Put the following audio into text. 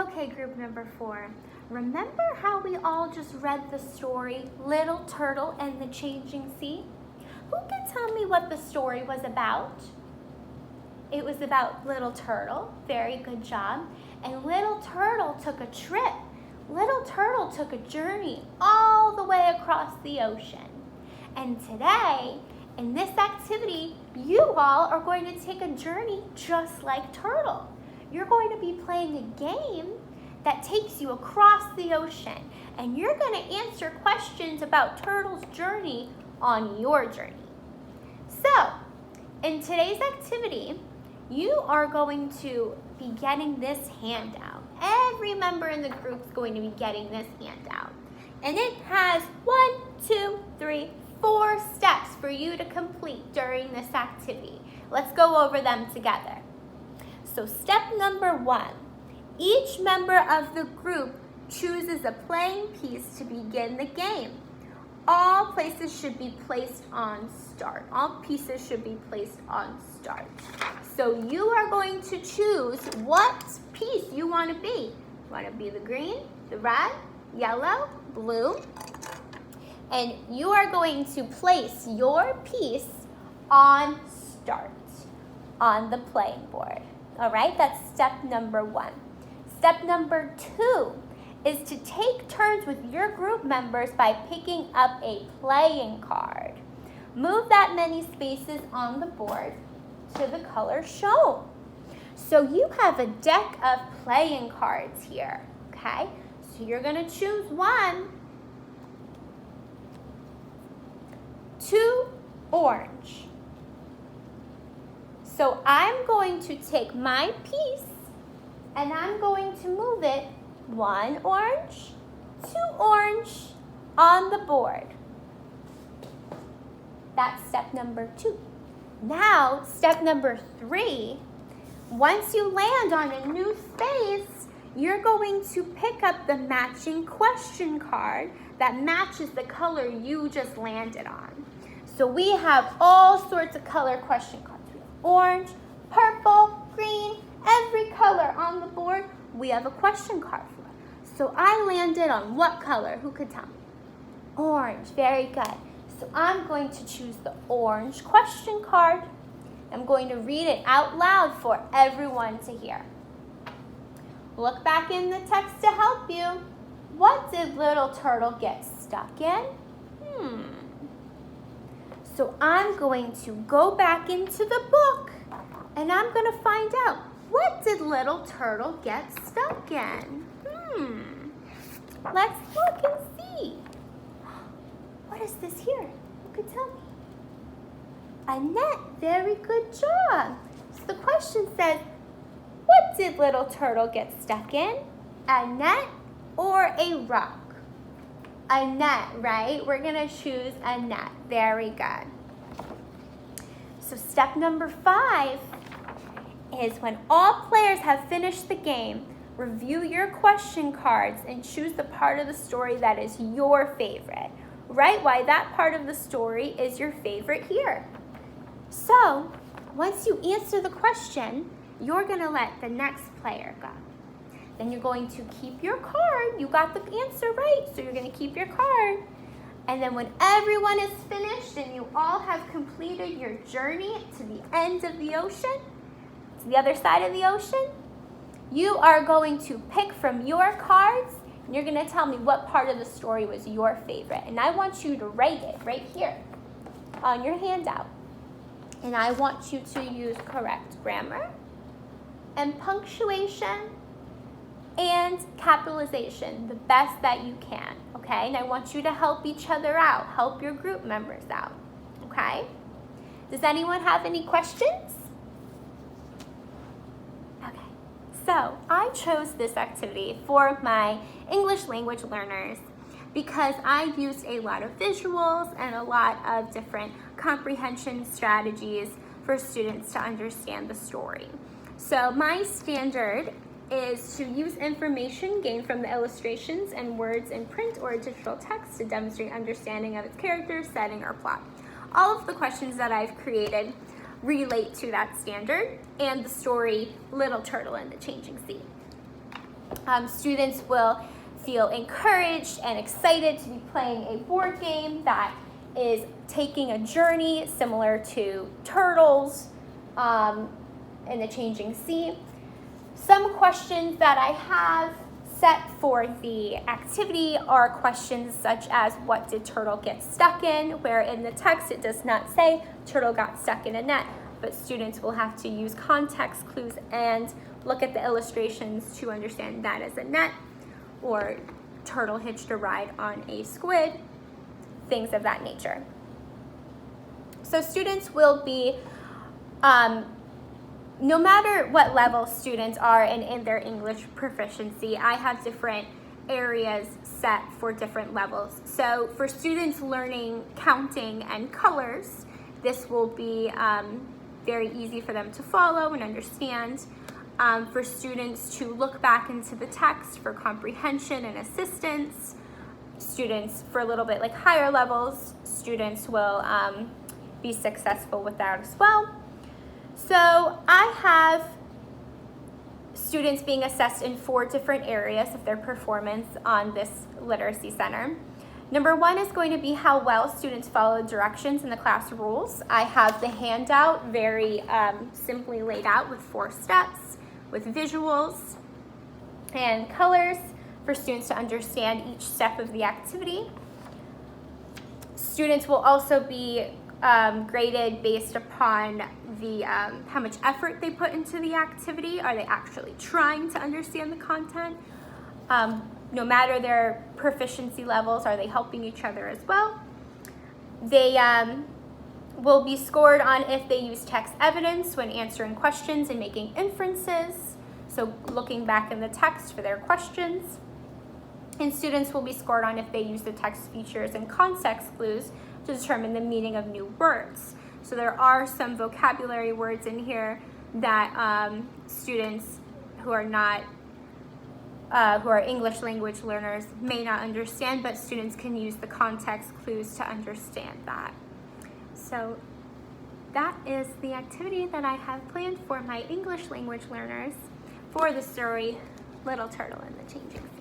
Okay, group number 4. Remember how we all just read the story, Little Turtle and the Changing Sea? Who can tell me what the story was about? It was about Little Turtle. Very good job. And Little Turtle took a trip. Little Turtle took a journey all the way across the ocean. And today, in this activity, you all are going to take a journey just like Turtle. You're going to be playing a game that takes you across the ocean, and you're going to answer questions about Turtle's journey on your journey. So, in today's activity, you are going to be getting this handout. Every member in the group is going to be getting this handout. And it has 4 steps for you to complete during this activity. Let's go over them together. So step number 1, each member of the group chooses a playing piece to begin the game. All places should be placed on start. All pieces should be placed on start. So you are going to choose what piece you want to be. You want to be the green, the red, yellow, blue. And you are going to place your piece on start on the playing board. All right, that's step number 1. Step number 2 is to take turns with your group members by picking up a playing card. Move that many spaces on the board to the color shown. So you have a deck of playing cards here, okay? So you're gonna choose 1, 2 orange. So I'm going to take my piece and I'm going to move it 1 orange, 2 orange on the board. That's step number 2. Now, step number 3, once you land on a new space, you're going to pick up the matching question card that matches the color you just landed on. So we have all sorts of color question cards. We have orange, purple, green, every color on the board, we have a question card for. So I landed on what color? Who could tell me? Orange, very good. So I'm going to choose the orange question card. I'm going to read it out loud for everyone to hear. Look back in the text to help you. What did Little Turtle get stuck in? So I'm going to go back into the book and I'm going to find out, what did Little Turtle get stuck in? Let's look and see. What is this here? Who could tell me? A net. Very good job. So the question says, what did Little Turtle get stuck in? A net or a rock? A net, right? We're going to choose a net. Very good. So step number 5 is when all players have finished the game, review your question cards and choose the part of the story that is your favorite. Write why that part of the story is your favorite here. So, once you answer the question, you're going to let the next player go. Then you're going to keep your card. You got the answer right, so you're going to keep your card. And then when everyone is finished and you all have completed your journey to the end of the ocean, to the other side of the ocean, you are going to pick from your cards and you're going to tell me what part of the story was your favorite. And I want you to write it right here on your handout. And I want you to use correct grammar and punctuation and capitalization the best that you can, okay? And I want you to help each other out, help your group members out, okay? Does anyone have any questions? Okay, so I chose this activity for my English language learners because I used a lot of visuals and a lot of different comprehension strategies for students to understand the story. So my standard is to use information gained from the illustrations and words in print or digital text to demonstrate understanding of its characters, setting, or plot. All of the questions that I've created relate to that standard and the story Little Turtle and the Changing Sea. Students will feel encouraged and excited to be playing a board game that is taking a journey similar to Turtles in the Changing Sea. Some questions that I have set for the activity are questions such as, what did Turtle get stuck in? Where in the text it does not say Turtle got stuck in a net, but students will have to use context clues and look at the illustrations to understand that as a net, or Turtle hitched a ride on a squid, things of that nature. So students will be, no matter what level students are in their English proficiency, I have different areas set for different levels. So for students learning counting and colors, this will be very easy for them to follow and understand. For students to look back into the text for comprehension and assistance, students for a little bit like higher levels, students will be successful with that as well. So I have students being assessed in 4 different areas of their performance on this literacy center. Number 1 is going to be how well students follow directions in the class rules. I have the handout very simply laid out with 4 steps, with visuals and colors for students to understand each step of the activity. Students will also be graded based upon the how much effort they put into the activity. Are they actually trying to understand the content? No matter their proficiency levels, are they helping each other as well? They will be scored on if they use text evidence when answering questions and making inferences, so looking back in the text for their questions. And students will be scored on if they use the text features and context clues to determine the meaning of new words. So there are some vocabulary words in here that students who are not who are English language learners may not understand, but students can use the context clues to understand that. So that is the activity that I have planned for my English language learners for the story Little Turtle in the Changing Sea.